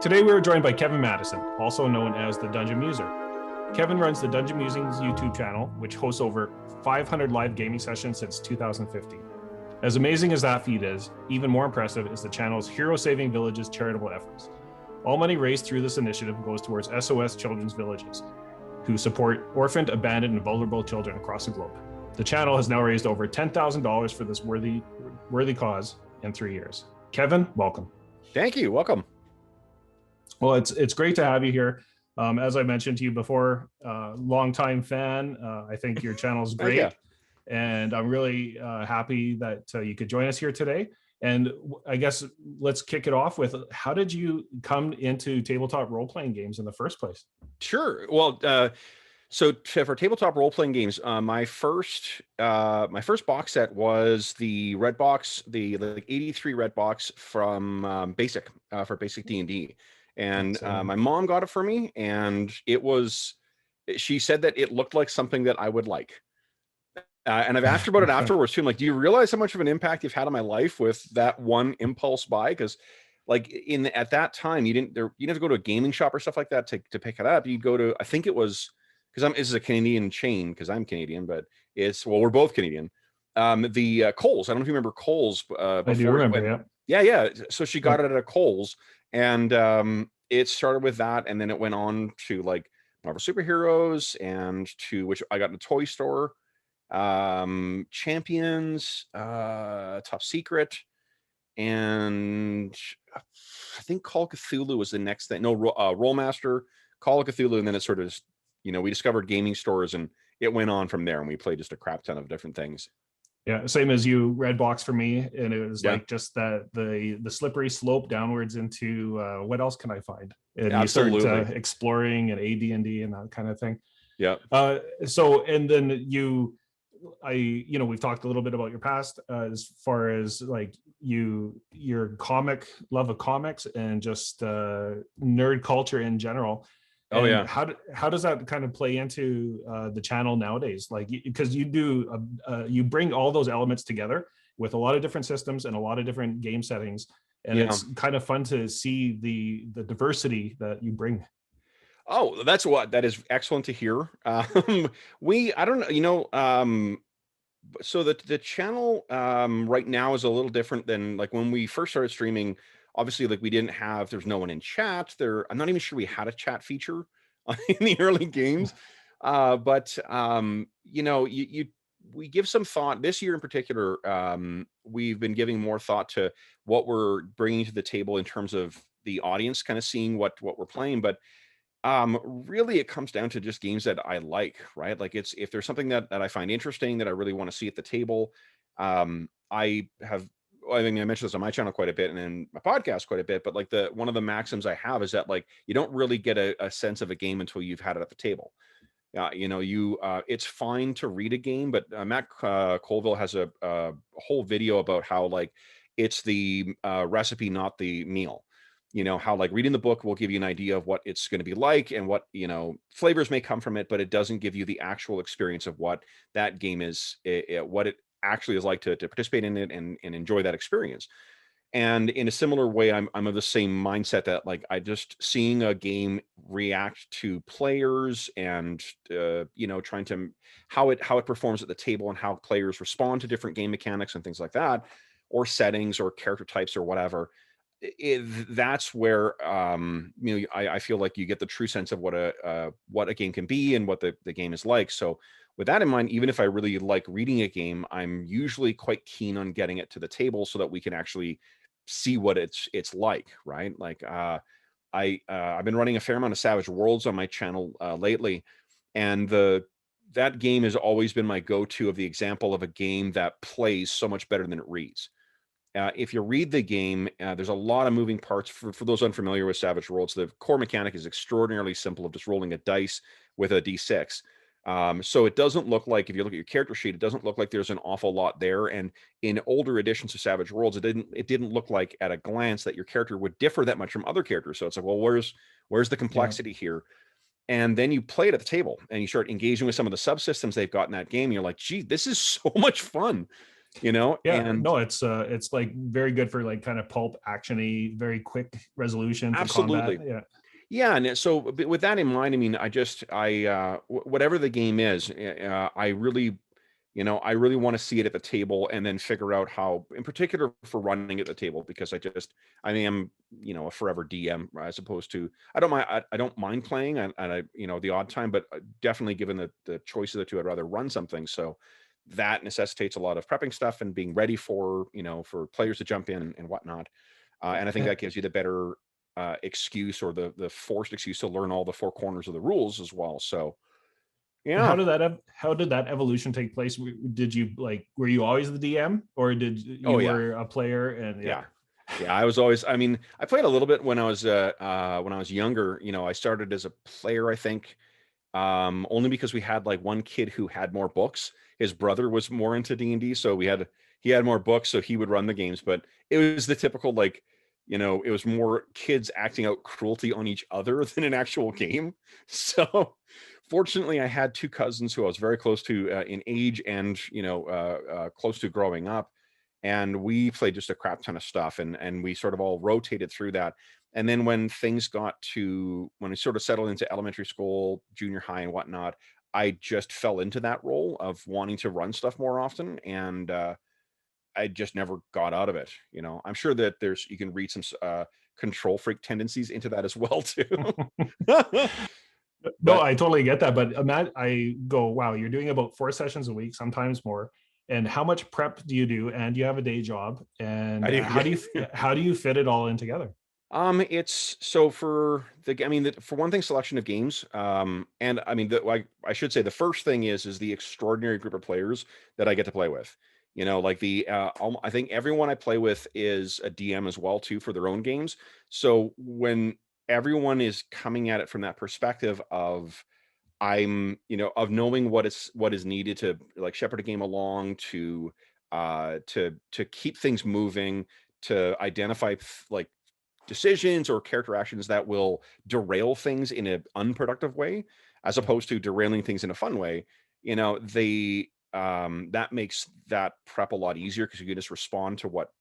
Today we are joined by Kevin Madison, also known as the Dungeon Muser. Kevin runs the Dungeon Musings YouTube channel, which hosts over 500 live gaming sessions since 2015. As amazing as that feat is, even more impressive is the channel's Hero Saving Villages charitable efforts. All money raised through this initiative goes towards SOS Children's Villages, who support orphaned, abandoned, and vulnerable children across the globe. The channel has now raised over $10,000 for this worthy cause in 3 years. Kevin, welcome. Thank you. Welcome. Well, it's great to have you here. As I mentioned to you before, longtime fan. I think your channel is great. Yeah. And I'm really happy that you could join us here today. And I guess let's kick it off with, how did you come into tabletop role-playing games in the first place? Sure. Well, so for tabletop role-playing games, my first box set was the red box, the 83 red box from Basic for Basic D&D. And my mom got it for me, and she said that it looked like something that I would like. And I've asked her about it afterwards too. I'm like, do you realize how much of an impact you've had on my life with that one impulse buy? Because like at that time, you didn't have to go to a gaming shop or stuff like that to pick it up. You'd go to, I think it was, because this is a Canadian chain, because I'm Canadian, but we're both Canadian. The Kohl's. I don't know if you remember Kohl's. I do remember, yeah. Yeah. So she got it at a Kohl's, and it started with that, and then it went on to like Marvel Superheroes, and to which I got in a toy store. Champions, Top Secret, and I think Call of Cthulhu was the next thing. No, Rollmaster, Call of Cthulhu, and then it sort of, we discovered gaming stores, and it went on from there, and we played just a crap ton of different things. Yeah, same as you, red box for me, and it was like just that the slippery slope downwards into what else can I find? And Absolutely. You start exploring and AD&D and that kind of thing. Yeah. So, and then we've talked a little bit about your past as far as like your love of comics and just nerd culture in general. Oh, and yeah. How does that kind of play into the channel nowadays? Like, because you bring all those elements together with a lot of different systems and a lot of different game settings, and it's kind of fun to see the diversity that you bring. Oh, that is excellent to hear. I don't know, so the channel right now is a little different than like when we first started streaming. Obviously, like there's no one in chat there. I'm not even sure we had a chat feature in the early games. But we give some thought this year in particular. We've been giving more thought to what we're bringing to the table in terms of the audience, kind of seeing what we're playing. But really it comes down to just games that I like, right? Like if there's something that I find interesting that I really want to see at the table. I mentioned this on my channel quite a bit and in my podcast quite a bit, but like one of the maxims I have is that like, you don't really get a sense of a game until you've had it at the table. It's fine to read a game, but Matt Colville has a whole video about how like it's the recipe, not the meal. How like reading the book will give you an idea of what it's going to be like and what, flavors may come from it, but it doesn't give you the actual experience of what that game is, what it actually is like to participate in it and enjoy that experience. And in a similar way, I'm of the same mindset that like I just seeing a game react to players and trying to how it performs at the table and how players respond to different game mechanics and things like that, or settings or character types or whatever. That's where I feel like you get the true sense of what a game can be and what the game is like. So with that in mind, even if I really like reading a game, I'm usually quite keen on getting it to the table so that we can actually see what it's like, right? Like I've been running a fair amount of Savage Worlds on my channel lately, and that game has always been my go-to of the example of a game that plays so much better than it reads. If you read the game, there's a lot of moving parts. For those unfamiliar with Savage Worlds, the core mechanic is extraordinarily simple of just rolling a dice with a d6. So it doesn't look like, if you look at your character sheet, it doesn't look like there's an awful lot there. And in older editions of Savage Worlds, it didn't look like at a glance that your character would differ that much from other characters. So it's like, well, where's the complexity here? And then you play it at the table and you start engaging with some of the subsystems they've got in that game. And you're like, gee, this is so much fun. Yeah, and no, it's like very good for like kind of pulp actiony, very quick resolution to combat. absolutely. Yeah. Yeah, and so with that in mind, I mean, whatever the game is, I really, I really want to see it at the table and then figure out how, in particular for running at the table, because I am, a forever DM as opposed to, I don't mind playing and the odd time, but definitely given the choice of the two, I'd rather run something. So that necessitates a lot of prepping stuff and being ready for, for players to jump in and whatnot. And I think Yeah. that gives you the better excuse, or the forced excuse, to learn all the four corners of the rules as well. So How yeah. did that evolution take place? Did you like were you always the DM, or did Oh you yeah. were a player? And yeah. Yeah. Yeah, I was always, I mean, I played a little bit when I was younger. I started as a player, I think, only because we had like one kid who had more books. His brother was more into D&D, so he had more books, so he would run the games. But it was the typical, like, it was more kids acting out cruelty on each other than an actual game. So fortunately, I had two cousins who I was very close to in age and close to growing up, and we played just a crap ton of stuff, and we sort of all rotated through that. And then when we sort of settled into elementary school, junior high, and whatnot, I just fell into that role of wanting to run stuff more often, and I just never got out of it. I'm sure that you can read some control freak tendencies into that as well too. No, But I totally get that. But I go, wow, you're doing about 4 sessions a week, sometimes more. And how much prep do you do? And do you have a day job? I And do, yeah. how do you fit it all in together? It's so for I mean, for one thing, selection of games. And I mean, I should say the first thing is the extraordinary group of players that I get to play with. Like I think everyone I play with is a DM as well too for their own games. So when everyone is coming at it from that perspective of of knowing what is needed to like shepherd a game along, to keep things moving, to identify like decisions or character actions that will derail things in an unproductive way, as Yeah. opposed to derailing things in a fun way. They that makes that prep a lot easier because you can just respond to what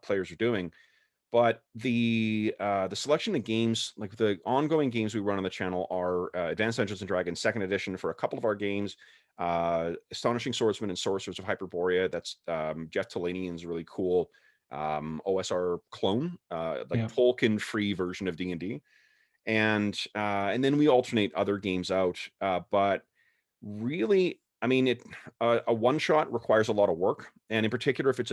players are doing. But the selection of games, like the ongoing games we run on the channel, are Advanced Dungeons and Dragons Second Edition for a couple of our games, Astonishing Swordsman and Sorcerers of Hyperborea. That's Jeff Talanian's really cool OSR clone, like Yeah. Tolkien free version of D&D, and then we alternate other games out. But really, I mean, a one shot requires a lot of work, and in particular, if it's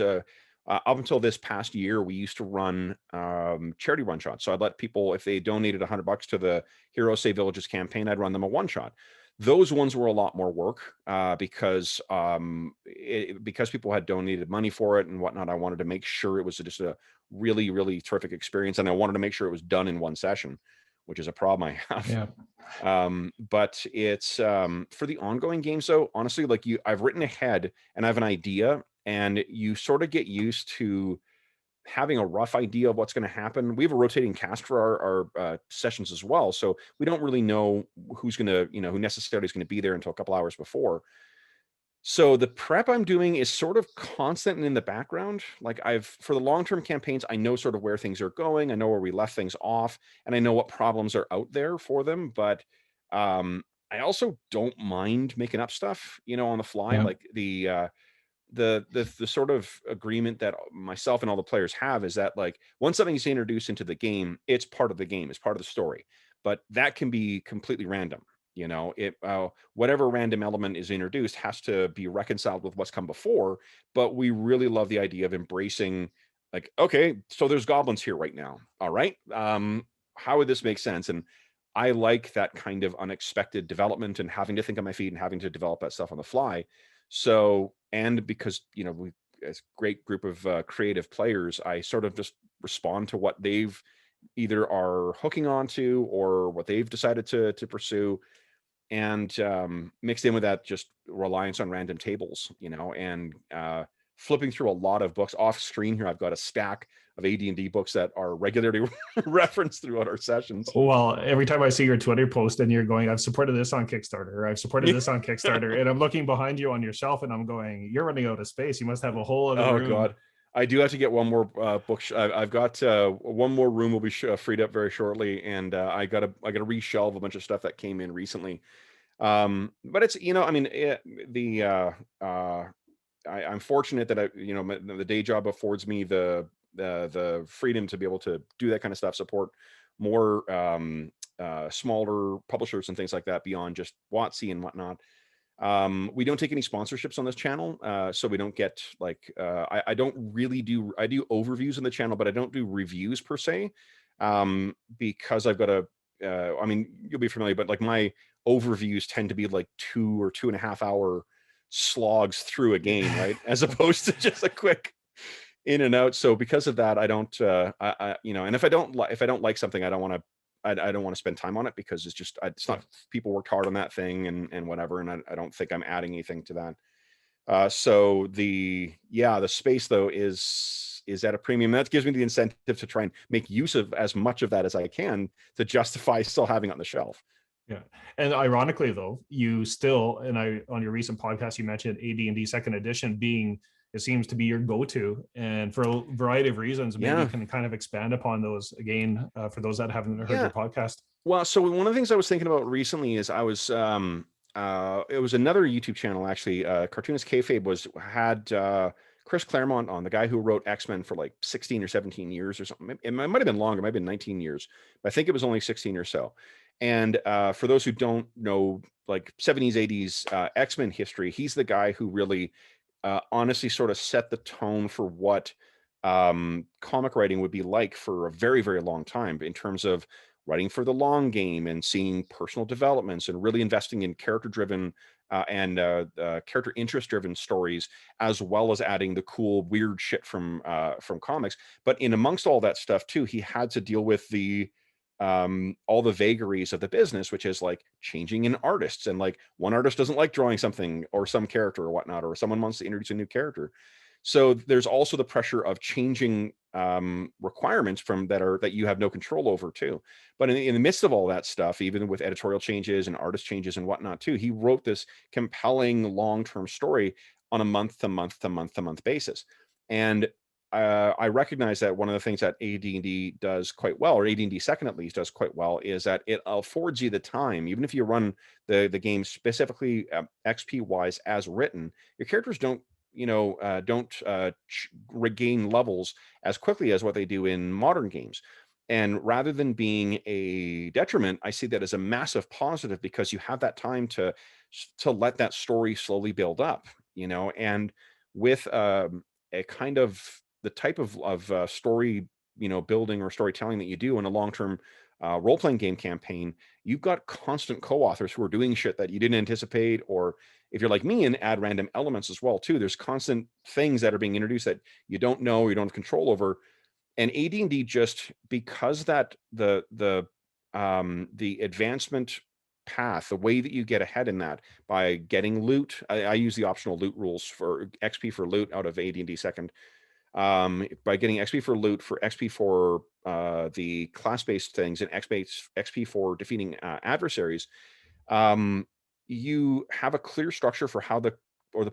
up until this past year, we used to run charity one shots. So I'd let people, if they donated $100 to the Hero Save Villages campaign, I'd run them a one shot. Those ones were a lot more work because people had donated money for it and whatnot. I wanted to make sure it was just a really, really terrific experience, and I wanted to make sure it was done in one session, which is a problem I have. Yeah. But it's for the ongoing game. So honestly, like I've written ahead and I have an idea, and you sort of get used to having a rough idea of what's going to happen. We have a rotating cast for our sessions as well, so we don't really know who's going to, who necessarily is going to be there until a couple hours before. So the prep I'm doing is sort of constant and in the background. Like for the long-term campaigns, I know sort of where things are going. I know where we left things off, and I know what problems are out there for them. But I also don't mind making up stuff, on the fly. Yeah. Like the sort of agreement that myself and all the players have is that, like, once something's introduced into the game, it's part of the game, it's part of the story. But that can be completely random. Whatever random element is introduced has to be reconciled with what's come before. But we really love the idea of embracing, like, okay, so there's goblins here right now. All right, how would this make sense? And I like that kind of unexpected development and having to think on my feet and having to develop that stuff on the fly. So, and because, we, as a great group of creative players, I sort of just respond to what they've either are hooking onto or what they've decided to pursue. And mixed in with that, just reliance on random tables, and flipping through a lot of books. Off screen here, I've got a stack of AD&D books that are regularly referenced throughout our sessions. Well, every time I see your Twitter post and you're going, I've supported this on Kickstarter, or I've supported this on Kickstarter, and I'm looking behind you on your shelf and I'm going, you're running out of space. You must have a whole other room. God. I do have to get one more book. I've got one more room will be freed up very shortly, and I gotta reshelve a bunch of stuff that came in recently. But it's, I mean, I'm fortunate that the day job affords me the freedom to be able to do that kind of stuff, support more smaller publishers and things like that beyond just WotC and whatnot. We don't take any sponsorships on this channel, so we don't get like I don't really do. I do overviews on the channel, but I don't do reviews per se, because I've got a. I mean, you'll be familiar, but like my overviews tend to be like 2 or 2.5 hour slogs through a game, right, as opposed to just a quick in and out. So because of that, I don't. And if I don't like something, I don't want to spend time on it, because it's not, people worked hard on that thing and whatever, and I don't think I'm adding anything to that. So the space though is at a premium. That gives me the incentive to try and make use of as much of that as I can to justify still having it on the shelf. Yeah, and ironically though, you still, on your recent podcast, you mentioned AD&D Second Edition being, it seems to be your go-to, and for a variety of reasons. Maybe you can kind of expand upon those again, for those that haven't heard your podcast. Well, so one of the things I was thinking about recently is I was it was another YouTube channel actually. Cartoonist Kayfabe had Chris Claremont on, the guy who wrote X-Men for like 16 or 17 years or something. It might have been longer, it might have been 19 years, but I think it was only 16 or so. And for those who don't know, like 70s, 80s X-Men history, he's the guy who really honestly sort of set the tone for what comic writing would be like for a very, very long time, in terms of writing for the long game and seeing personal developments and really investing in character-driven and character interest-driven stories, as well as adding the cool, weird shit from comics. But in amongst all that stuff too, he had to deal with all the vagaries of the business, which is like changing in artists, and like one artist doesn't like drawing something or some character or whatnot, or someone wants to introduce a new character. So there's also the pressure of changing requirements that you have no control over too. But in the midst of all that stuff, even with editorial changes and artist changes and whatnot too, he wrote this compelling long-term story on a month-to-month basis. And I recognize that one of the things that AD&D does quite well, or AD&D Second at least does quite well, is that it affords you the time, even if you run the game specifically XP wise as written, your characters don't regain levels as quickly as what they do in modern games. And rather than being a detriment, I see that as a massive positive, because you have that time to let that story slowly build up, and with a kind of the type of story, building or storytelling that you do in a long-term role-playing game campaign, you've got constant co-authors who are doing shit that you didn't anticipate, or if you're like me and add random elements as well too, there's constant things that are being introduced that you don't know, or you don't have control over. And AD&D, just because that the advancement path, the way that you get ahead in that by getting loot, I use the optional loot rules for XP for loot out of AD&D Second, by getting XP for loot, for XP for the class-based things, and XP for defeating adversaries. You have a clear structure for how the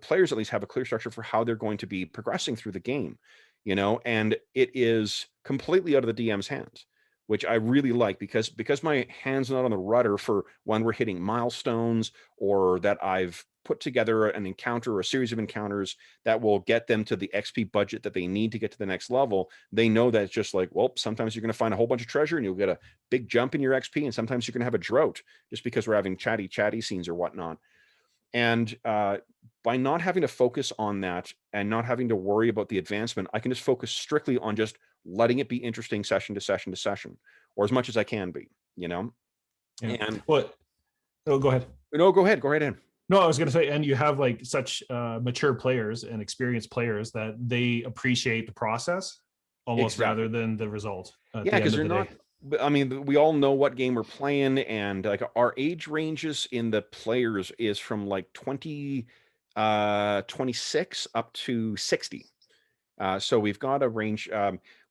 players at least have a clear structure for how they're going to be progressing through the game, and it is completely out of the DM's hands, which I really like, because my hand's not on the rudder for when we're hitting milestones, or that I've put together an encounter or a series of encounters that will get them to the XP budget that they need to get to the next level. They know that it's just like, well, sometimes you're going to find a whole bunch of treasure and you'll get a big jump in your XP, and sometimes you're going to have a drought just because we're having chatty scenes or whatnot. And by not having to focus on that and not having to worry about the advancement, I can just focus strictly on just letting it be interesting session to session to session, or as much as I can be, Yeah. And what? Oh, go ahead. No, go ahead. Go right in. No, I was going to say, and you have like such mature players and experienced players that they appreciate the process almost rather than the result. Yeah, because they're not. I mean, we all know what game we're playing, and like our age ranges in the players is from like 20 26 up to 60. So we've got a range.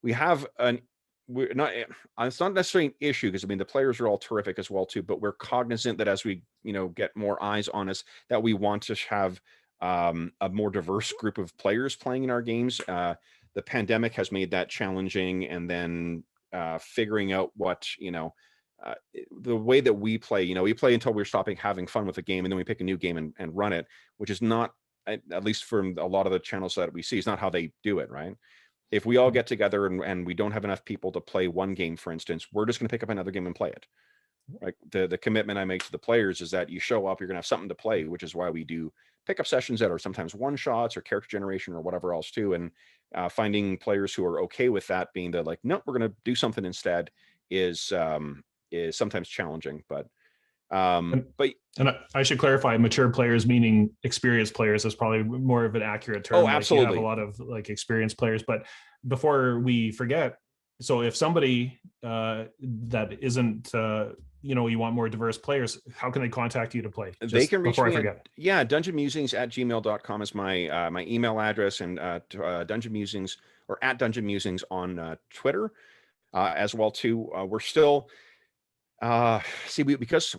We have an we're not it's not necessarily an issue, because I mean the players are all terrific as well too, but we're cognizant that as we get more eyes on us, that we want to have a more diverse group of players playing in our games. The pandemic has made that challenging, and then figuring out what the way that we play. We play until we're stopping having fun with the game, and then we pick a new game and run it, which is not, at least from a lot of the channels that we see, is not how they do it, right? If we all get together and we don't have enough people to play one game, for instance, we're just going to pick up another game and play it. Like the commitment I make to the players is that you show up, you're going to have something to play, which is why we do pickup sessions that are sometimes one shots or character generation or whatever else too. And finding players who are okay with that, being the like, no, we're going to do something instead, is sometimes challenging. But And I should clarify, mature players meaning experienced players is probably more of an accurate term. Oh, absolutely. Like you have a lot of like experienced players. But before we forget, so if somebody that isn't, you want more diverse players, how can they contact you to play? They can reach me at dungeonmusings@gmail.com is my my email address, and Dungeon Musings, or at Dungeon Musings on Twitter as well too. We're still because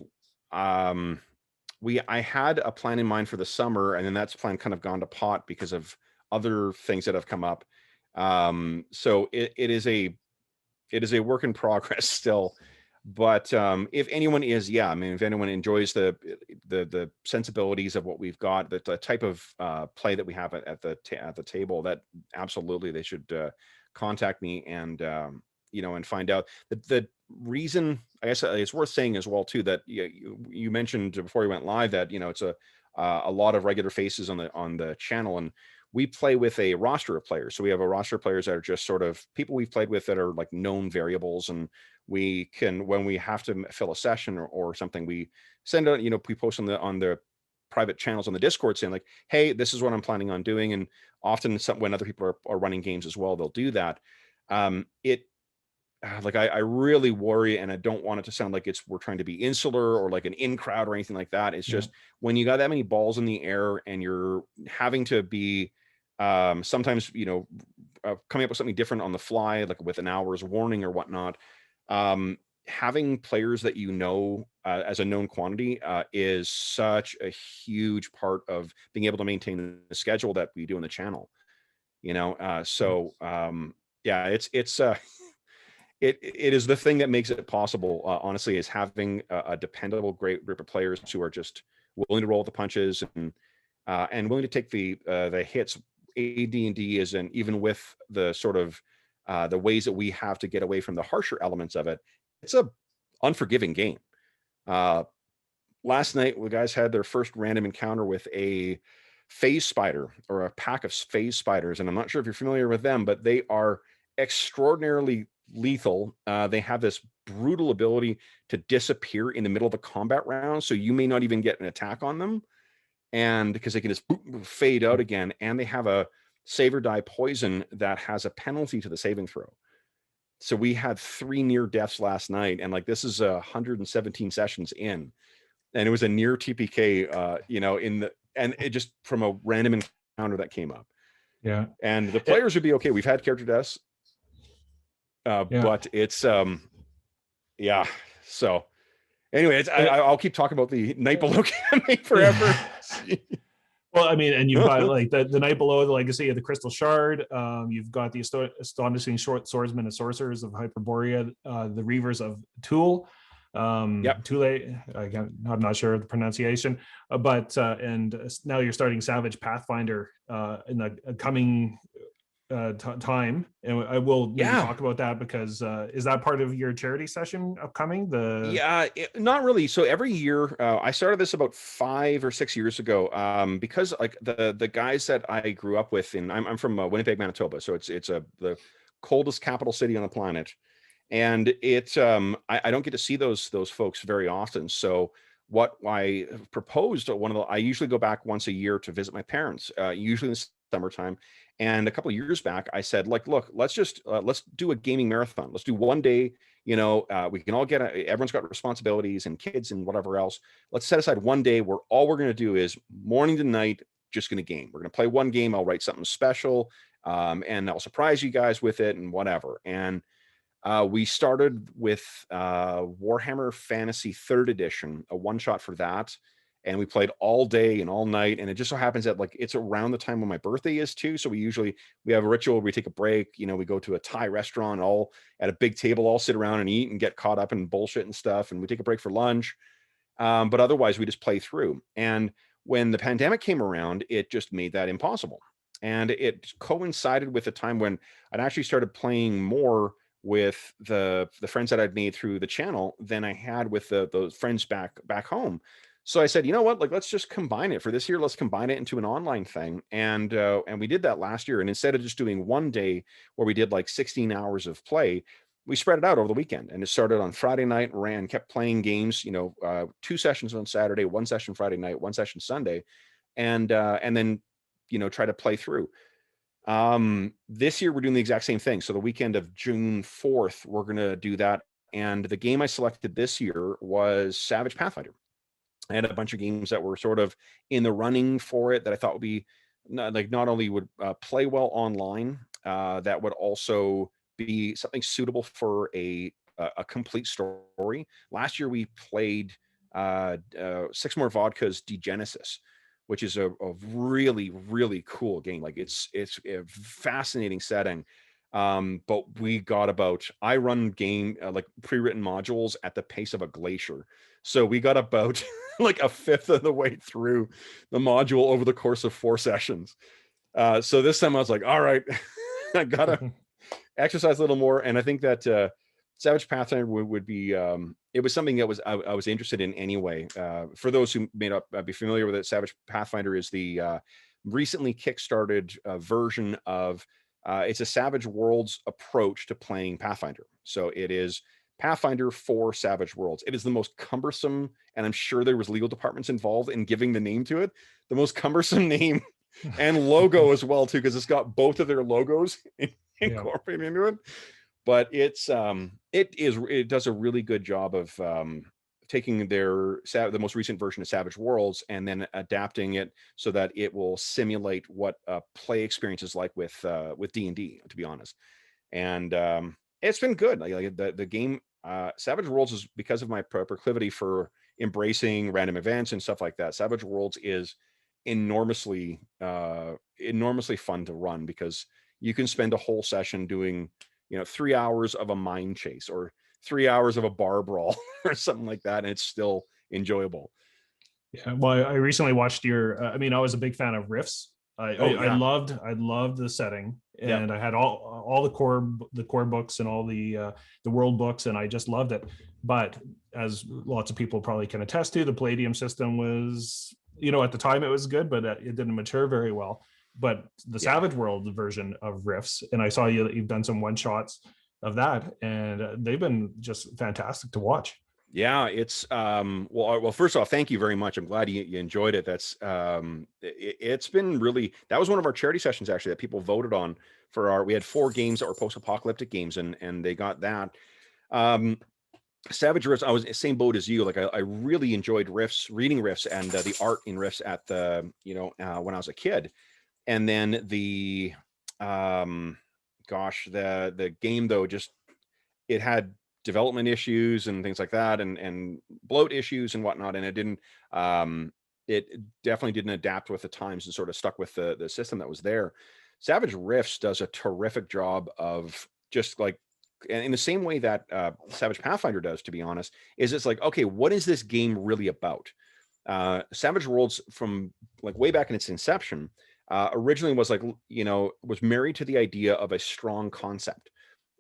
I had a plan in mind for the summer, and then that's plan kind of gone to pot because of other things that have come up. So it is a work in progress still. But if anyone if anyone enjoys the sensibilities of what we've got, the type of play that we have at the table, that absolutely they should contact me and and find out. The reason, I guess it's worth saying as well too, that you mentioned before we went live that it's a lot of regular faces on the channel, and we play with a roster of players. So we have a roster of players that are just sort of people we've played with that are like known variables, and we can, when we have to fill a session or something, we send out, we post on the private channels on the Discord saying like, hey, this is what I'm planning on doing. And often when other people are running games as well, they'll do that. I really worry, and I don't want it to sound like we're trying to be insular or like an in crowd or anything like that. It's just when you got that many balls in the air and you're having to be sometimes coming up with something different on the fly, like with an hour's warning or whatnot. Having players that as a known quantity is such a huge part of being able to maintain the schedule that we do in the channel. It is the thing that makes it possible, honestly, is having a dependable, great group of players who are just willing to roll the punches and willing to take the hits. AD&D is, and even with the sort of the ways that we have to get away from the harsher elements of it, it's a unforgiving game. Last night, the guys had their first random encounter with a phase spider, or a pack of phase spiders, and I'm not sure if you're familiar with them, but they are extraordinarily lethal. They have this brutal ability to disappear in the middle of a combat round, so you may not even get an attack on them, and because they can just fade out again. And they have a save or die poison that has a penalty to the saving throw. So we had 3 near deaths last night, and like this is 117 sessions in, and it was a near TPK and it just from a random encounter that came up. Yeah. And the players would be okay. We've had character deaths, but it's so anyway, I'll keep talking about the Night Below campaign forever. Well, I mean, and you've got like the Night Below, the Legacy of the Crystal Shard. You've got the Astonishing Short Swordsmen and Sorcerers of Hyperborea, the Reavers of Tool. Tule, I'm not sure of the pronunciation, but and now you're starting Savage Pathfinder in the coming time, and I will maybe talk about that, because is that part of your charity session upcoming? Not really. So every year, I started this about 5 or 6 years ago, because like the guys that I grew up with, and I'm from Winnipeg, Manitoba, so it's the coldest capital city on the planet, and I don't get to see those folks very often. So what I proposed, I usually go back once a year to visit my parents, usually in the summertime. And a couple of years back, I said, like, look, let's do a gaming marathon. Let's do one day. We can all everyone's got responsibilities and kids and whatever else. Let's set aside one day where all we're going to do is morning to night, just going to game. We're going to play one game. I'll write something special, and I'll surprise you guys with it and whatever. And we started with Warhammer Fantasy 3rd Edition, a one-shot for that. And we played all day and all night. And it just so happens that like it's around the time when my birthday is too. So we have a ritual where we take a break. You know, we go to a Thai restaurant, all at a big table, all sit around and eat and get caught up in bullshit and stuff. And we take a break for lunch. But otherwise, we just play through. And when the pandemic came around, it just made that impossible. And it coincided with a time when I'd actually started playing more with the friends that I'd made through the channel than I had with those friends back home. So I said, you know what, like, let's just combine it for this year. Let's combine it into an online thing. And we did that last year. And instead of just doing one day where we did like 16 hours of play, we spread it out over the weekend. And it started on Friday night, kept playing games, 2 sessions on Saturday, 1 session Friday night, 1 session Sunday, and then, try to play through. This year we're doing the exact same thing. So the weekend of June 4th, we're going to do that. And the game I selected this year was Savage Pathfinder. I had a bunch of games that were sort of in the running for it that I thought would be not only would play well online, that would also be something suitable for a complete story. Last year we played Six More Vodka's Degenesis, which is a really, really cool game. Like it's a fascinating setting. But I run game like pre-written modules at the pace of a glacier. So we got about like a fifth of the way through the module over the course of 4 sessions. So this time I was like, all right, I gotta exercise a little more. And I think that Savage Pathfinder would be, it was something that I was interested in anyway. For those who may not be familiar with it, Savage Pathfinder is the recently kickstarted version of, it's a Savage Worlds approach to playing Pathfinder. So it is Pathfinder for Savage Worlds. It is the most cumbersome, and I'm sure there was legal departments involved in giving the name to it, the most cumbersome name and logo as well too, because it's got both of their logos incorporated into it. But it does a really good job of taking the most recent version of Savage Worlds and then adapting it so that it will simulate what a play experience is like with D&D, to be honest. And it's been good. Like the game Savage Worlds is, because of my proclivity for embracing random events and stuff like that, Savage Worlds is enormously fun to run, because you can spend a whole session doing 3 hours of a mine chase or 3 hours of a bar brawl or something like that, and it's still enjoyable. Yeah, well, I recently watched your I was a big fan of Riffs. I loved the setting, and I had all the core books and all the world books, and I just loved it. But as lots of people probably can attest to, the Palladium system was, at the time it was good, but it didn't mature very well. But the Savage World version of Riffs, and I saw you've done some one shots of that, and they've been just fantastic to watch. Yeah, it's well, first off, thank you very much. I'm glad you enjoyed it. That's it's been really, that was one of our charity sessions actually that people voted on we had 4 games that were post-apocalyptic games, and they got that. Savage Riffs, I was the same boat as you. Like I really enjoyed reading Riffs and the art in Riffs at the when I was a kid. And then the game though, just it had development issues and things like that, and bloat issues and whatnot, and it definitely didn't adapt with the times and sort of stuck with the system that was there. Savage Riffs does a terrific job of just like, in the same way that Savage Pathfinder does, to be honest, is it's like, okay, what is this game really about? Savage Worlds, from like way back in its inception, originally was like, was married to the idea of a strong concept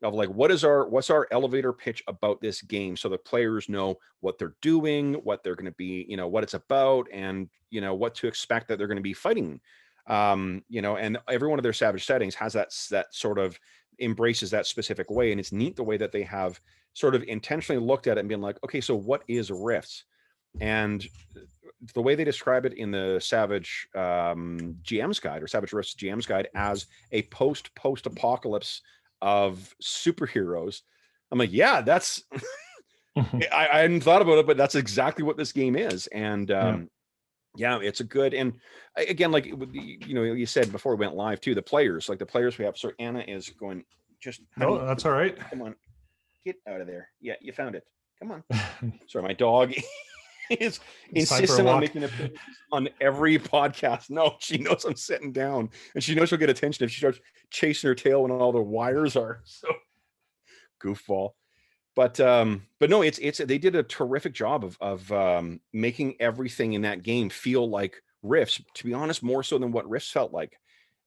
of like, what's our elevator pitch about this game, so the players know what they're doing, what they're going to be, what it's about, and what to expect that they're going to be fighting. And every one of their Savage settings has that sort of embraces that specific way. And it's neat the way that they have sort of intentionally looked at it and been like, okay, so what is Rifts? And the way they describe it in the Savage GM's Guide, or Savage Rifts GM's Guide, as a post-apocalypse of superheroes, I'm like, yeah, that's I hadn't thought about it, but that's exactly what this game is. And Yeah, it's a good, and again, like you know, you said before we went live too, the players, like the players we have. So Anna is going, just honey, No, that's all right. come on, get out of there. Yeah, you found it. Come on. Sorry, my dog is It's time for a insistent on walk. making appearances on every podcast. No, she knows I'm sitting down, and she knows she'll get attention if she starts chasing her tail when all the wires are. So goofball. But no, it's they did a terrific job of making everything in that game feel like Rifts. To be honest, more so than what Rifts felt like.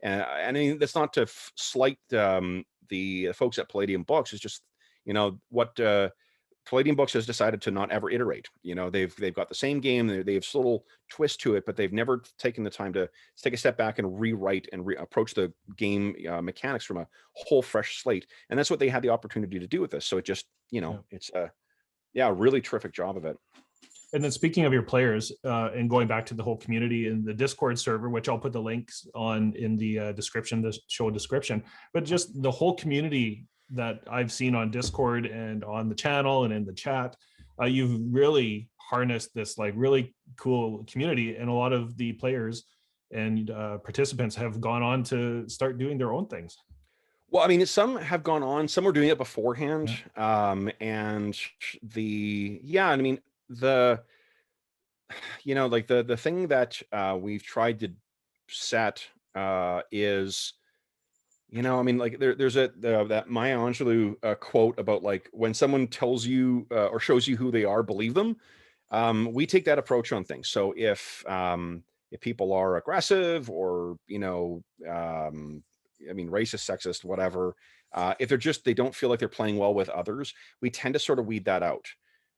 And I mean, that's not to slight the folks at Palladium Books. It's just, you know, what Palladium Books has decided to not ever iterate. You know, they've got the same game. They have a little twist to it, but they've never taken the time to take a step back and rewrite and approach the game mechanics from a whole fresh slate. And that's what they had the opportunity to do with this. So it just, you know, Yeah. it's a really terrific job of it. And then speaking of your players, and going back to the whole community in the Discord server, which I'll put the links on in the description, the show description, but just the whole community that I've seen on Discord and on the channel and in the chat, you've really harnessed this like really cool community, and a lot of the players and participants have gone on to start doing their own things. Well, I mean, some have gone on, some were doing it beforehand. Yeah. And I mean, the, you know, like the thing that we've tried to set is, you know, I mean, like there's that Maya Angelou quote about like when someone tells you or shows you who they are, believe them. We take that approach on things. So if people are aggressive or, you know, I mean, racist, sexist, whatever, if they don't feel like they're playing well with others, we tend to sort of weed that out.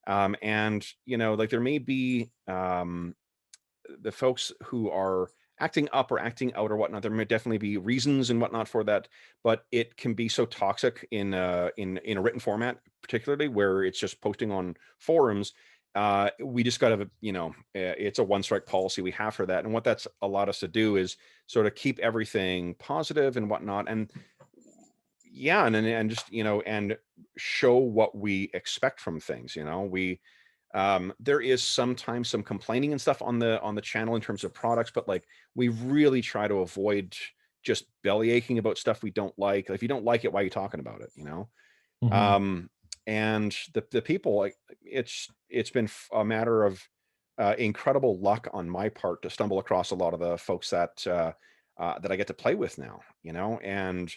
And, you know, like there may be the folks who are acting up or acting out or whatnot. There may definitely be reasons and whatnot for that, but it can be so toxic in a written format, particularly where it's just posting on forums. We just got to, you know, it's a one strike policy we have for that. And what that's allowed us to do is sort of keep everything positive and whatnot. And yeah, and just, you know, and show what we expect from things. You know, there is sometimes some complaining and stuff on the channel in terms of products, but like we really try to avoid just belly aching about stuff we don't like. If you don't like it, why are you talking about it? You know. Mm-hmm. And the people, like it's been a matter of incredible luck on my part to stumble across a lot of the folks that that I get to play with now, you know. And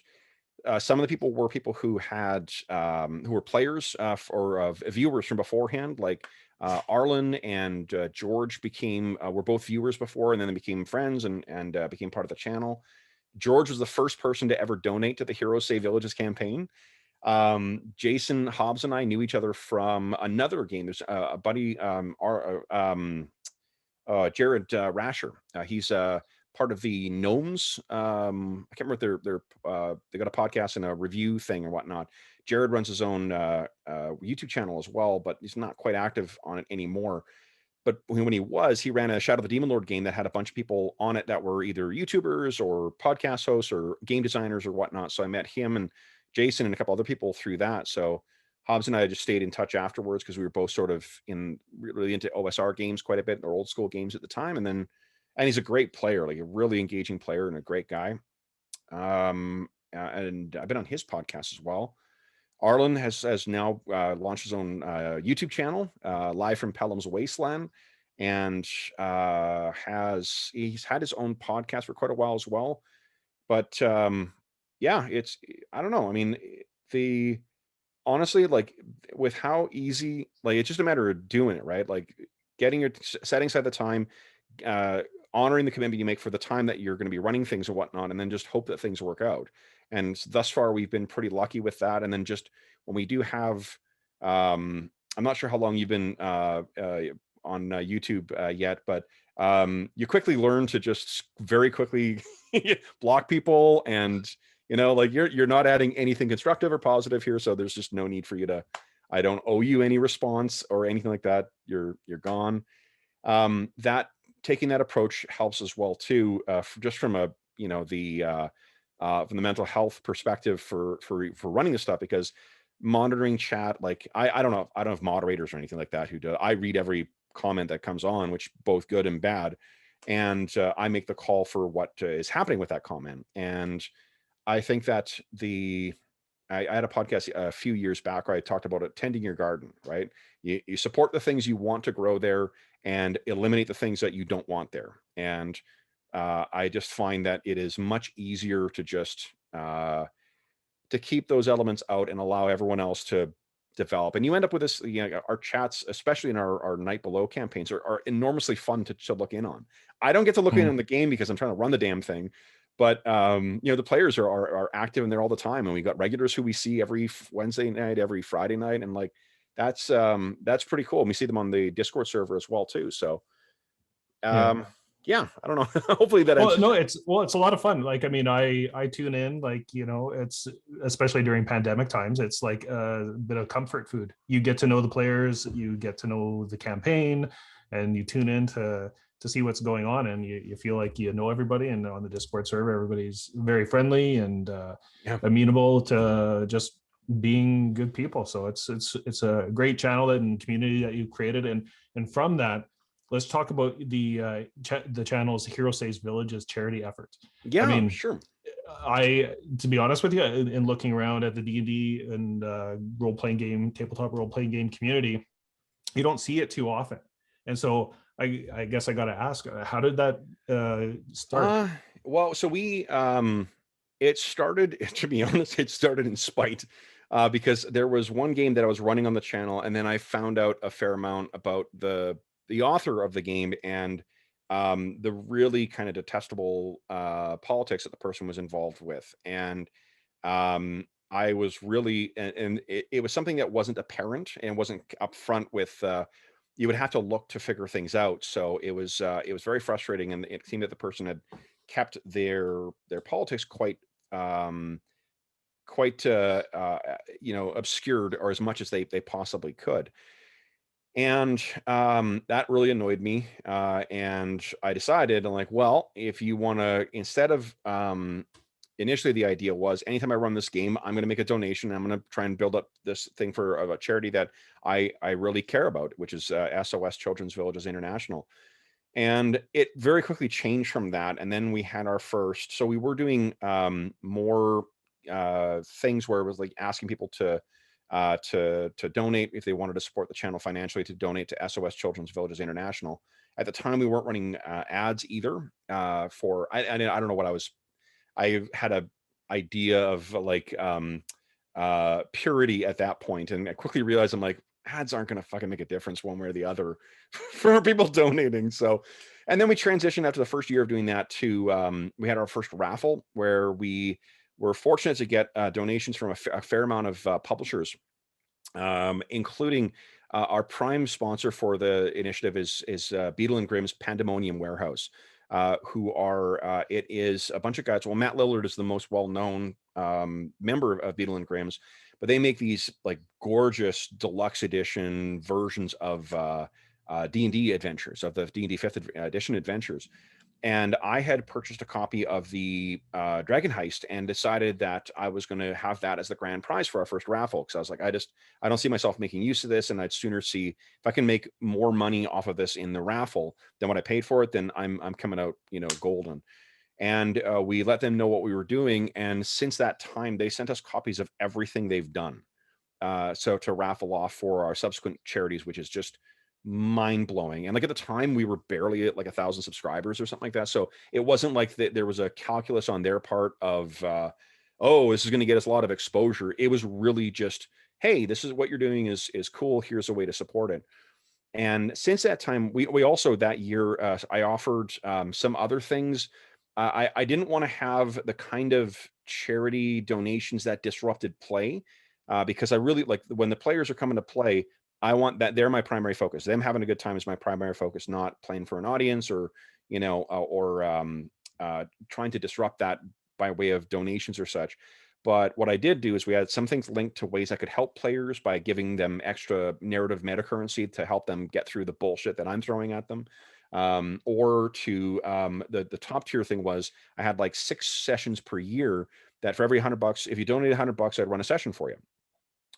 some of the people were people who had who were players or viewers from beforehand, like Arlen and George became were both viewers before, and then they became friends and became part of the channel. George was the first person to ever donate to the Heroes Save Villages campaign. Jason Hobbs and I knew each other from another game. There's a buddy, Jared Rasher. He's part of the Gnomes. I can't remember they got a podcast and a review thing or whatnot. Jared runs his own YouTube channel as well, but he's not quite active on it anymore. But when he ran a Shadow of the Demon Lord game that had a bunch of people on it that were either YouTubers or podcast hosts or game designers or whatnot. So I met him and Jason and a couple other people through that. So Hobbs and I just stayed in touch afterwards because we were both sort of really into OSR games quite a bit, or old school games at the time. And he's a great player, like a really engaging player and a great guy. And I've been on his podcast as well. Arlen has now launched his own YouTube channel, live from Pelham's Wasteland, and he's had his own podcast for quite a while as well. But yeah, it's, I don't know. I mean, the honestly, like with how easy, like it's just a matter of doing it, right? Like setting aside the time, uh, honoring the commitment you make for the time that you're going to be running things and whatnot, and then just hope that things work out. And thus far, we've been pretty lucky with that. And then just when we do have, I'm not sure how long you've been on YouTube yet, but you quickly learn to just very quickly block people, and you know, like you're not adding anything constructive or positive here, so there's just no need for you to. I don't owe you any response or anything like that. You're gone. That taking that approach helps as well too, just from a, you know, from the mental health perspective for running this stuff, because monitoring chat, like I don't know, I don't have moderators or anything like that who do. I read every comment that comes on, which both good and bad. and I make the call for what is happening with that comment. And I think that I had a podcast a few years back where I talked about it, tending your garden, right? You support the things you want to grow there and eliminate the things that you don't want there. And I just find that it is much easier to just to keep those elements out and allow everyone else to develop. And you end up with this, our chats, especially in our Night Below campaigns, are enormously fun to look in on. I don't get to look in on the game because I'm trying to run the damn thing. But the players are active in there all the time, and we got regulars who we see every Wednesday night, every Friday night, and like that's pretty cool. And we see them on the Discord server as well too. So yeah, I don't know. Hopefully that answers. It's a lot of fun. Like, I mean, I tune in, like, it's especially during pandemic times, it's like a bit of comfort food. You get to know the players, you get to know the campaign, and you tune in to see what's going on, and you feel like you know everybody. And on the Discord server, everybody's very friendly and amenable to just being good people. So it's a great channel and community that you created, and from that, let's talk about the channel's Hero Saves Village's charity efforts. Yeah, I mean, sure. To be honest with you, in looking around at the D&D and tabletop role-playing game community, you don't see it too often. And so I guess I got to ask, how did that start? Well, so it started, to be honest, it started in spite. Because there was one game that I was running on the channel, and then I found out a fair amount about the author of the game and the really kind of detestable politics that the person was involved with. And I was really, and it was something that wasn't apparent and wasn't upfront with. You would have to look to figure things out. So it was very frustrating, and it seemed that the person had kept their politics quite obscured, or as much as they possibly could. And that really annoyed me. And I decided, I'm like, well, if you want to, instead of initially the idea was, anytime I run this game, I'm going to make a donation. I'm going to try and build up this thing for a charity that I really care about, which is SOS Children's Villages International. And it very quickly changed from that. And then we had our first, so we were doing more things where it was like asking people to donate if they wanted to support the channel financially, to donate to SOS Children's Villages International. At the time, we weren't running ads either. I don't know what I had a idea of like purity at that point, and I quickly realized, I'm like, ads aren't going to fucking make a difference one way or the other for people donating. So, and then we transitioned after the first year of doing that to we had our first raffle where we were fortunate to get donations from a fair amount of publishers, including our prime sponsor for the initiative is Beetle and Grimm's Pandemonium Warehouse, who are it is a bunch of guys. Well, Matt Lillard is the most well-known member of Beetle and Grimm's, but they make these like gorgeous deluxe edition versions of D&D adventures, of the D&D 5th edition adventures. And I had purchased a copy of the Dragon Heist and decided that I was going to have that as the grand prize for our first raffle. Because I was like, I don't see myself making use of this, and I'd sooner see if I can make more money off of this in the raffle than what I paid for it. Then I'm coming out, golden. And we let them know what we were doing, and since that time, they sent us copies of everything they've done. So to raffle off for our subsequent charities, which is just mind-blowing. And like at the time, we were barely at like 1,000 subscribers or something like that. So it wasn't like there was a calculus on their part of this is going to get us a lot of exposure. It was really just, hey, this is what you're doing is cool, here's a way to support it. And since that time, we also that year I offered some other things. I didn't want to have the kind of charity donations that disrupted play, because I really like when the players are coming to play, I want that they're my primary focus. Them having a good time is my primary focus, not playing for an audience or trying to disrupt that by way of donations or such. But what I did do is we had some things linked to ways I could help players by giving them extra narrative meta currency to help them get through the bullshit that I'm throwing at them. Or to the top tier thing was I had like 6 sessions per year that for every $100, if you donate $100, I'd run a session for you.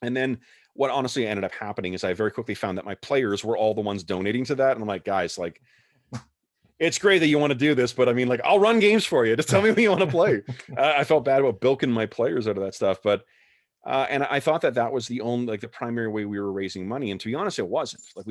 And then what honestly ended up happening is I very quickly found that my players were all the ones donating to that. And I'm like, guys, like, it's great that you want to do this, but I mean, like, I'll run games for you. Just tell me what you want to play. I felt bad about bilking my players out of that stuff, but and I thought that was the only, like, the primary way we were raising money. And to be honest, it wasn't. Like,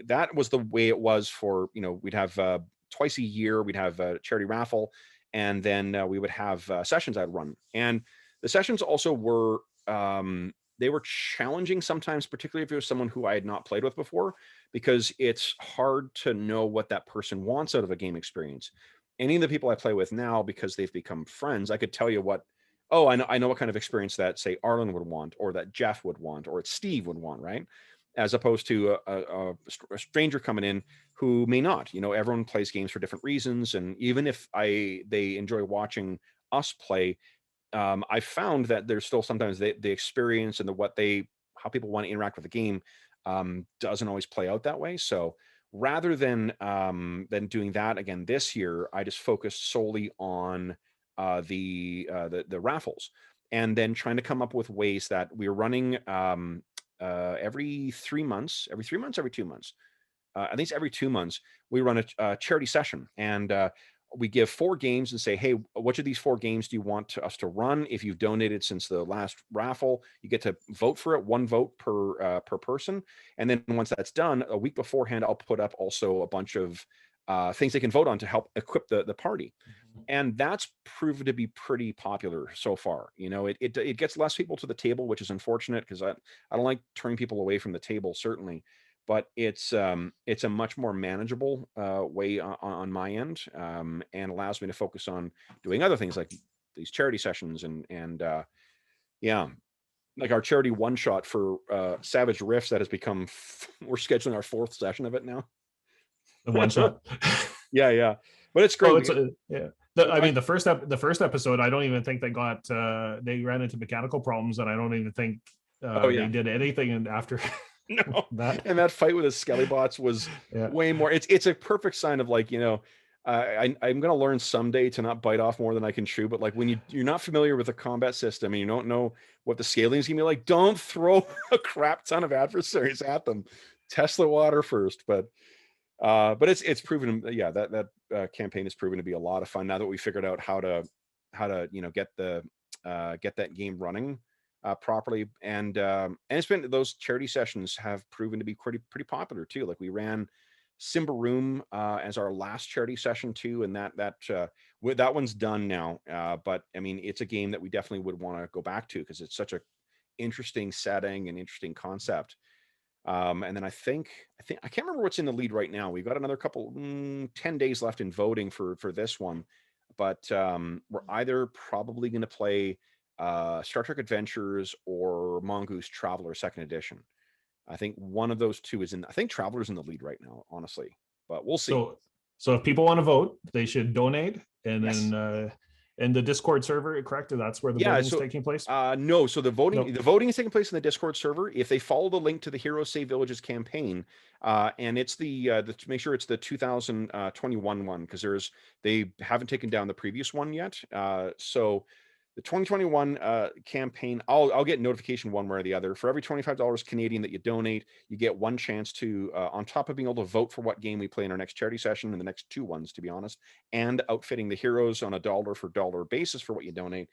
that was the way it was for, we'd have twice a year, we'd have a charity raffle, and then we would have sessions I'd run. And the sessions also were, they were challenging sometimes, particularly if it was someone who I had not played with before, because it's hard to know what that person wants out of a game experience. Any of the people I play with now, because they've become friends, I could tell you what, oh, I know what kind of experience that, say, Arlen would want, or that Jeff would want, or Steve would want, right? As opposed to a stranger coming in who may not. Everyone plays games for different reasons, and even if they enjoy watching us play, I found that there's still sometimes the experience and how people want to interact with the game doesn't always play out that way. So rather than doing that again this year, I just focused solely on the raffles, and then trying to come up with ways that we're running every 3 months, every 2 months. I think it's every 2 months we run a charity session, and we give 4 games and say, hey, which of these 4 games do you want us to run? If you've donated since the last raffle, you get to vote for it, 1 vote per person. And then once that's done, a week beforehand, I'll put up also a bunch of things they can vote on to help equip the party. And that's proven to be pretty popular so far. It gets less people to the table, which is unfortunate, because I don't like turning people away from the table, certainly. But it's a much more manageable way on my end, and allows me to focus on doing other things like these charity sessions and yeah, like our charity one shot for Savage Rifts that has become. We're scheduling our 4th session of it now. The one shot. Yeah, but it's great. Yeah. I mean, the first episode, I don't even think they got. They ran into mechanical problems, and I don't even think they did anything after. No, and that fight with the Skellybots was way more. It's a perfect sign of, like, I'm going to learn someday to not bite off more than I can chew. But like, when you're not familiar with the combat system and you don't know what the scaling is going to be like, don't throw a crap ton of adversaries at them. Test the water first. But it's proven, that campaign has proven to be a lot of fun now that we figured out how to get that game running properly. And it's been, those charity sessions have proven to be pretty popular too. Like, we ran Simba Room as our last charity session too, and that one's done now. But I mean, it's a game that we definitely would want to go back to, because it's such a interesting setting and interesting concept. And then I think I can't remember what's in the lead right now. We've got another 10 days left in voting for this one, but we're either probably going to play Star Trek Adventures or Mongoose Traveler 2nd Edition. I think one of those two is in. I think Traveler's in the lead right now, honestly, but we'll see. So if people want to vote, they should donate, and then in the Discord server, correct? That's where the voting is taking place. No, so the voting is taking place in the Discord server. If they follow the link to the Heroes Save Villages campaign, and it's to make sure it's the 2021 one, because they haven't taken down the previous one yet. So the 2021 campaign, I'll get notification one way or the other. For every $25 Canadian that you donate, you get one chance to, on top of being able to vote for what game we play in our next charity session, and the next 2 ones, to be honest, and outfitting the heroes on a dollar for dollar basis for what you donate.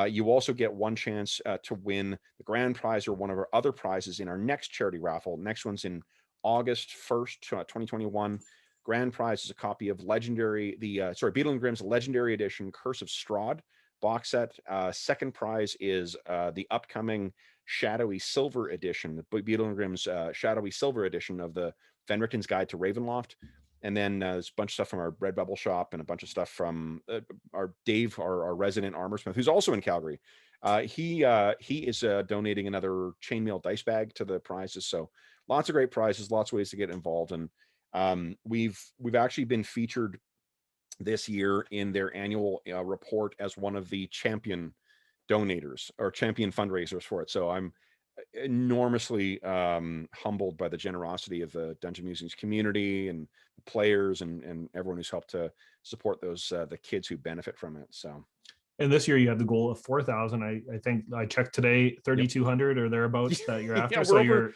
You also get one chance to win the grand prize or one of our other prizes in our next charity raffle. Next one's in August 1st, 2021. Grand prize is a copy of Beetle and Grimm's Legendary Edition Curse of Strahd box set. Second prize is the upcoming Shadowy Silver Edition, the Beetle and Grimm's Shadowy Silver Edition of the Fenrichten's Guide to Ravenloft. And then there's a bunch of stuff from our Redbubble shop, and a bunch of stuff from our Dave, our resident armorsmith, who's also in Calgary. He is donating another chainmail dice bag to the prizes. So lots of great prizes, lots of ways to get involved. And we've actually been featured this year in their annual report as one of the champion donators or champion fundraisers for it. So I'm enormously humbled by the generosity of the Dungeon Musings community and the players and everyone who's helped to support those the kids who benefit from it. So, and this year you have the goal of 4,000. I think I checked today, 3,200 or thereabouts that you're after. So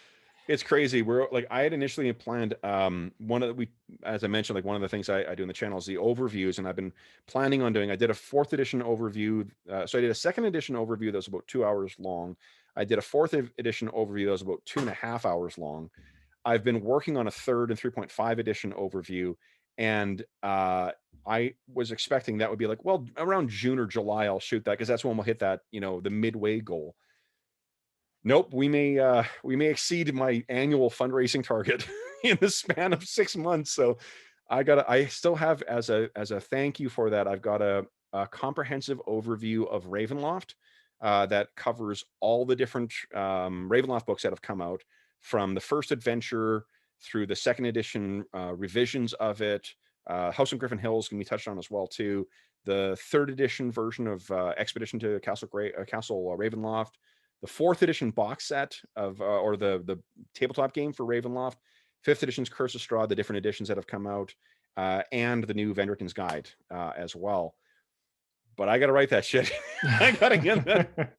It's crazy. We're like, I had initially planned one of the, we, as I mentioned, like one of the things I do in the channel is the overviews, and I've been planning on doing. I did a fourth edition overview, so I did a second edition overview that was about 2 hours long. I did a fourth edition overview that was about 2.5 hours long. I've been working on a third and 3.5 edition overview, and I was expecting that would be like, well, around June or July I'll shoot that, because that's when we'll hit that, the midway goal. Nope, we may exceed my annual fundraising target in the span of 6 months. So I still have, as a thank you for that, I've got a comprehensive overview of Ravenloft that covers all the different Ravenloft books that have come out, from the first adventure through the second edition revisions of it. House of Griffin Hills can be touched on as well too. The third edition version of Expedition to Castle Ravenloft, the fourth edition box set of or the tabletop game for Ravenloft, fifth edition's Curse of Strahd, the different editions that have come out, and the new Vendritton's Guide as well. But I got to write that shit. I got to get that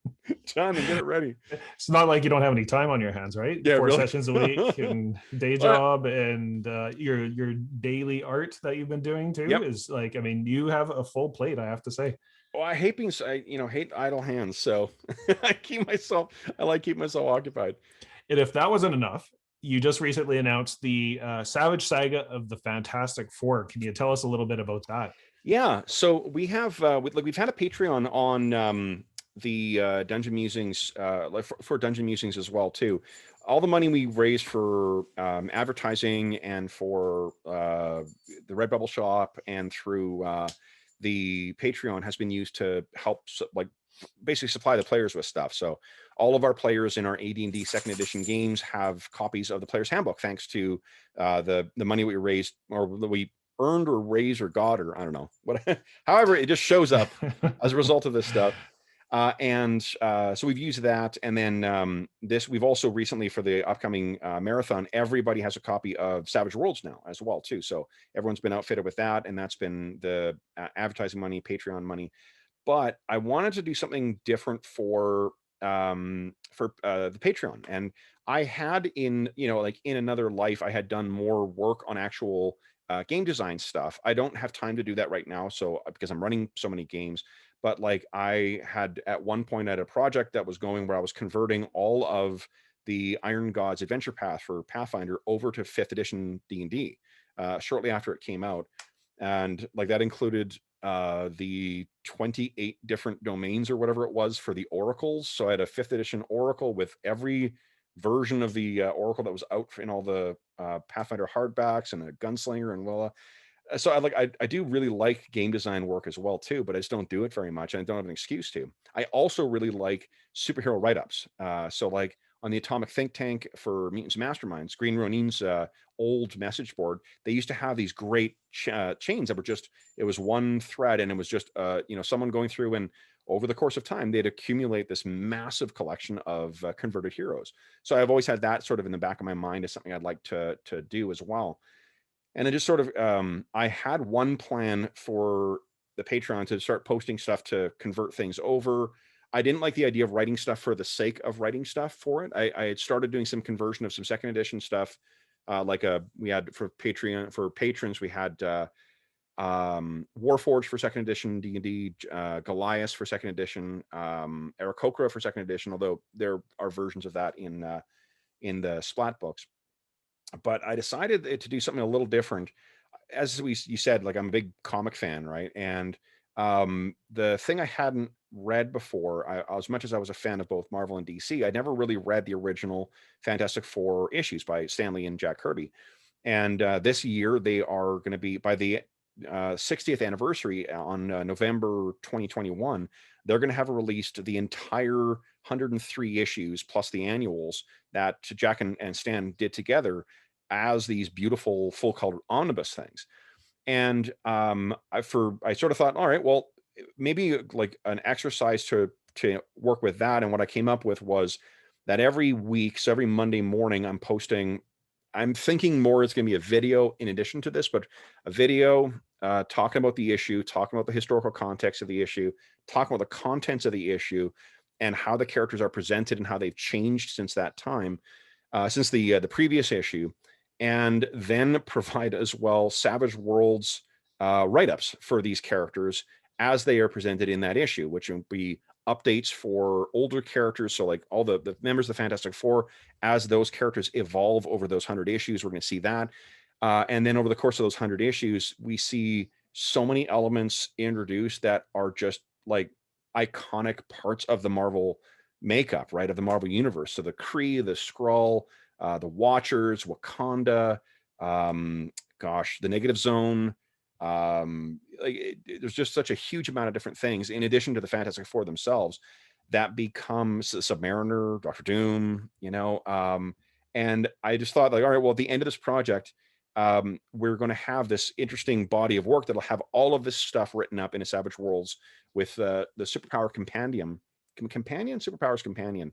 done and get it ready. It's not like you don't have any time on your hands, right? Yeah, 4 really. sessions a week and day job, and your daily art that you've been doing too is like, I mean, you have a full plate, I have to say. Well, I hate being, hate idle hands. So I like keeping myself occupied. And if that wasn't enough, you just recently announced the Savage Saga of the Fantastic Four. Can you tell us a little bit about that? Yeah, so we have we've had a Patreon on the Dungeon Musings, like for Dungeon Musings as well too. All the money we raised for advertising and for the Redbubble shop and through the Patreon has been used to help like basically supply the players with stuff. So all of our players in our AD&D second edition games have copies of the Player's Handbook, thanks to the money we raised, or we earned or raised or got, or I don't know what. However, it just shows up as a result of this stuff. So we've used that, and then we've also recently, for the upcoming marathon, everybody has a copy of Savage Worlds now as well too. So everyone's been outfitted with that, and that's been the advertising money, Patreon money. But I wanted to do something different for the Patreon, and I had in another life, I had done more work on actual game design stuff. I don't have time to do that right now, so because I'm running so many games. But like, I had at one point at a project that was going where I was converting all of the Iron Gods adventure path for Pathfinder over to 5th edition D&D shortly after it came out, and like that included the 28 different domains or whatever it was for the oracles. So I had a 5th edition oracle with every version of the oracle that was out in all the Pathfinder hardbacks, and a gunslinger and Willa. So I do really like game design work as well too, but I just don't do it very much, and I don't have an excuse to. I also really like superhero write-ups. So like on the Atomic Think Tank for Mutants Masterminds, Green Ronin's old message board, they used to have these great chains that were just, it was one thread, and it was just someone going through, and over the course of time they'd accumulate this massive collection of converted heroes. So I've always had that sort of in the back of my mind as something I'd like to do as well. And it just sort of, I had one plan for the Patreon to start posting stuff to convert things over. I didn't like the idea of writing stuff for the sake of writing stuff for it. I had started doing some conversion of some second edition stuff. We had for Patreon, for patrons, we had Warforged for second edition D&D, Goliath for second edition, Aarakocra for second edition, although there are versions of that in the Splat books. But I decided to do something a little different. As you said, like, I'm a big comic fan, right? And the thing I hadn't read before, as much as I was a fan of both Marvel and DC, I never really read the original Fantastic Four issues by Stan Lee and Jack Kirby. And this year they are going to be, by the 60th anniversary on November 2021, they're going to have released the entire 103 issues plus the annuals that Jack and Stan did together as these beautiful full color omnibus things. And I sort of thought, all right, well, maybe like an exercise to work with that. And what I came up with was that every week, so every Monday morning, I'm thinking more it's going to be a video in addition to this, but a video talking about the issue, talking about the historical context of the issue, talking about the contents of the issue, and how the characters are presented and how they've changed since that time. since the previous issue, and then provide as well Savage Worlds write-ups for these characters as they are presented in that issue, which will be updates for older characters. So like all the members of the Fantastic Four, as those characters evolve over those 100 issues, we're going to see that. And then over the course of those 100 issues, we see so many elements introduced that are just like iconic parts of the Marvel makeup, right? Of the Marvel universe. So the Kree, the Skrull, the Watchers, Wakanda, the Negative Zone. There's just such a huge amount of different things in addition to the Fantastic Four themselves that becomes Submariner, Doctor Doom, and I just thought, like, all right, well, at the end of this project, we're going to have this interesting body of work that'll have all of this stuff written up in a Savage Worlds with the Superpower Superpowers Companion,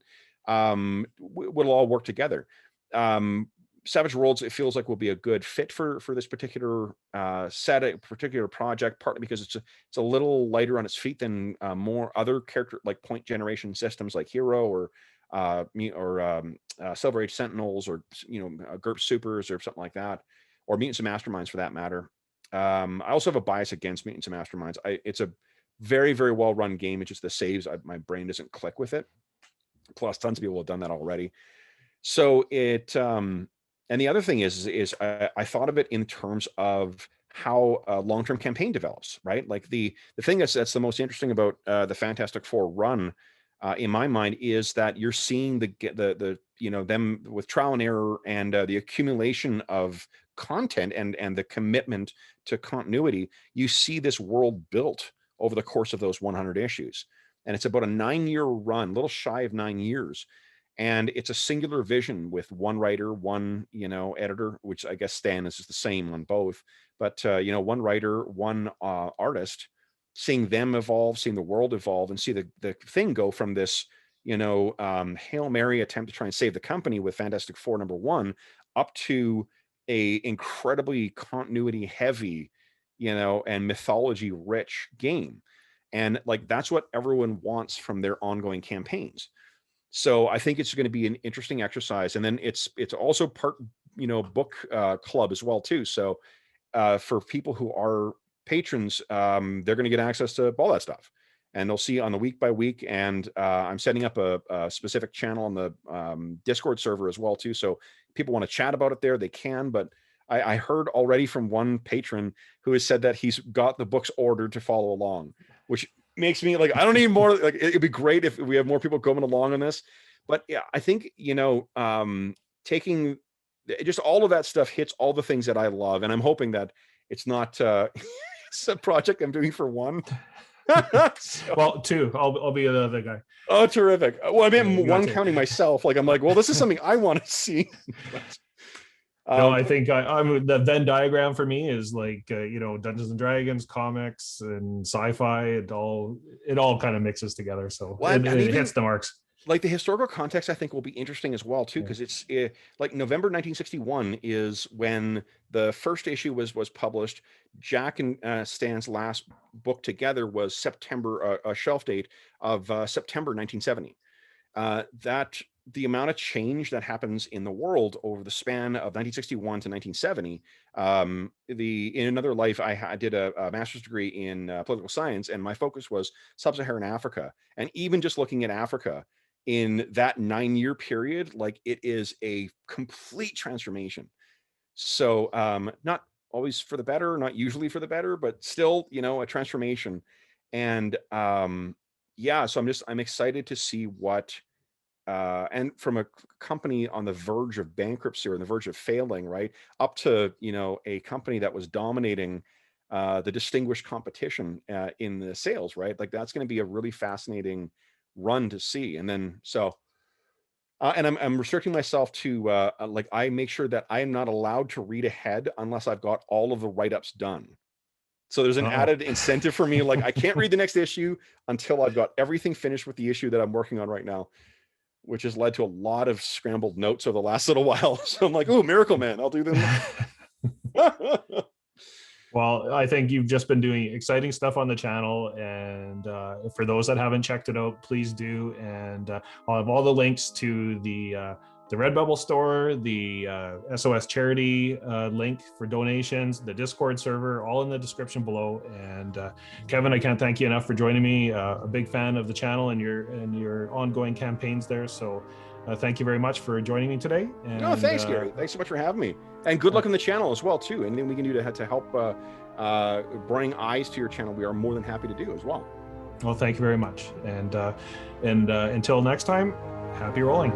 will all work together. Savage Worlds, it feels like, will be a good fit for this particular particular project, partly because it's a little lighter on its feet than more other character like point generation systems like Hero or Silver Age Sentinels, or GURPS Supers or something like that, or Mutants and Masterminds for that matter. I also have a bias against Mutants and Masterminds. It's a very, very well run game. It's just the saves, my brain doesn't click with it. Plus, tons of people have done that already. So it and the other thing is I thought of it in terms of how a long-term campaign develops, right? Like the thing that's the most interesting about the Fantastic Four run, in my mind, is that you're seeing them with trial and error and the accumulation of content and the commitment to continuity. You see this world built over the course of those 100 issues, and it's about a 9-year run, a little shy of 9 years. And it's a singular vision with one writer, one editor, which I guess Stan is just the same on both. But one writer, one artist, seeing them evolve, seeing the world evolve, and see the thing go from this Hail Mary attempt to try and save the company with Fantastic Four #1 up to a incredibly continuity heavy, and mythology rich game. And like that's what everyone wants from their ongoing campaigns. So I think it's going to be an interesting exercise. And then it's also part, book club as well too. So for people who are patrons, they're going to get access to all that stuff, and they'll see on the week by week. And I'm setting up a specific channel on the Discord server as well too. So people want to chat about it there, they can. But I heard already from one patron who has said that he's got the books ordered to follow along, which makes me like, I don't need more. Like, it'd be great if we have more people coming along on this. But yeah, I think, taking just all of that stuff hits all the things that I love. And I'm hoping that it's not it's a project I'm doing for one. So, well, two. I'll be the other guy. Oh, terrific. Well, I meant one counting myself. Like, I'm like, well, this is something I want to see. No, I think I'm the Venn diagram for me is like Dungeons and Dragons, comics, and sci-fi. It all kind of mixes together, so it hits the marks. Like the historical context, I think, will be interesting as well too, because it's like November 1961 is when the first issue was published. Jack and Stan's last book together was September, a shelf date of September 1970. That the amount of change that happens in the world over the span of 1961 to 1970. In another life, I did a master's degree in political science, and my focus was sub-Saharan Africa. And even just looking at Africa in that 9-year period, like, it is a complete transformation. So not always for the better, not usually for the better, but still, a transformation. And so I'm excited to see what and from a company on the verge of bankruptcy or on the verge of failing, right, up to a company that was dominating the distinguished competition in the sales, right? Like, that's going to be a really fascinating run to see. And then and I'm restricting myself to like, I make sure that I am not allowed to read ahead unless I've got all of the write-ups done. So there's an added incentive for me. Like, I can't read the next issue until I've got everything finished with the issue that I'm working on right now, which has led to a lot of scrambled notes over the last little while. So I'm like, oh, Miracle Man, I'll do them. Well, I think you've just been doing exciting stuff on the channel, and for those that haven't checked it out, please do. And I'll have all the links to the the Redbubble store, the SOS charity link for donations, the Discord server, all in the description below. And Kevin, I can't thank you enough for joining me. A big fan of the channel and your ongoing campaigns there. So thank you very much for joining me today. And, no, thanks, Gary. Thanks so much for having me. And good luck on the channel as well, too. Anything we can do to help bring eyes to your channel, we are more than happy to do as well. Well, thank you very much. And until next time, happy rolling.